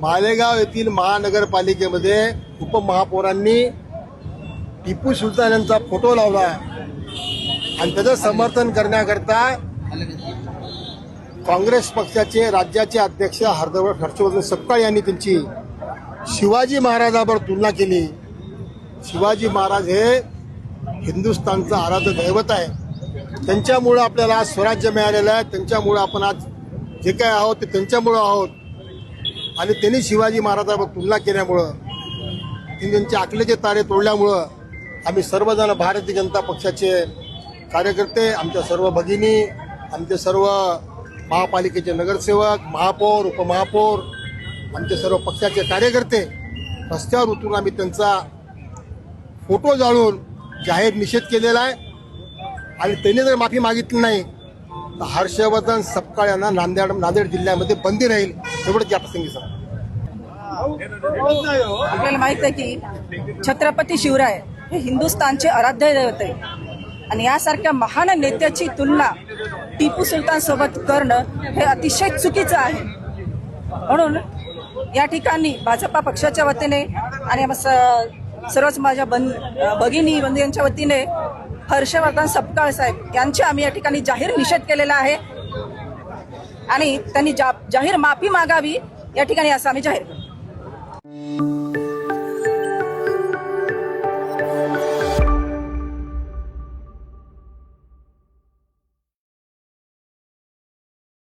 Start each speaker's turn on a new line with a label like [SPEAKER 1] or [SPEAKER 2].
[SPEAKER 1] मालेगाव येथील महानगरपालिकेमध्ये उपमहापौरांनी टिपू सुलतान यांचा फोटो लावला आणि त्याचं समर्थन करण्याकरता काँग्रेस पक्षाचे राज्याचे अध्यक्ष हर्षवर्धन सपकाळ यांनी त्यांची शिवाजी महाराजांवर तुलना केली। शिवाजी महाराज हे हिंदुस्थानचं आराध्य दैवत आहे, त्यांच्यामुळे आपल्याला आज स्वराज्य मिळालेलं आहे, त्यांच्यामुळे आपण आज जे काय आहोत ते त्यांच्यामुळे आहोत। आणि त्यांनी शिवाजी महाराजांवर तुलना केल्यामुळं, त्यांचे अकलेचे तारे तोडल्यामुळं आम्ही सर्वजण भारतीय जनता पक्षाचे कार्यकर्ते, आमच्या सर्व भगिनी, आमचे सर्व महापालिकेचे नगरसेवक, महापौर, उपमहापौर, आमचे सर्व पक्षाचे कार्यकर्ते रस्त्यावर उतरून आम्ही त्यांचा फोटो जाळून जाहीर निषेध केलेला आहे। आणि त्यांनी जर माफी मागितली नाही तर हर्षवर्धन सपकाळ यांना नांदेड जिल्ह्यामध्ये बंदी राहील, एवढंच या प्रसंगी
[SPEAKER 2] आपल्याला माहित आहे की छत्रपती शिवराय हे हिंदुस्थानचे आराध्य दैवत आहे आणि यासारख्या महान नेत्याची तुलना टिपू सुलतान सोबत करणं हे अतिशय चुकीचं आहे। म्हणून या ठिकाणी भाजपा पक्षाच्या वतीने आणि सर्वच माझ्या भगिनी बंधूंच्या वतीने हर्षवर्धन सपकाळ साहेब यांचे आम्ही या ठिकाणी जाहीर निषेध केलेला आहे आणि त्यांनी जाहीर माफी मागावी या ठिकाणी असं आम्ही जाहीर करतो।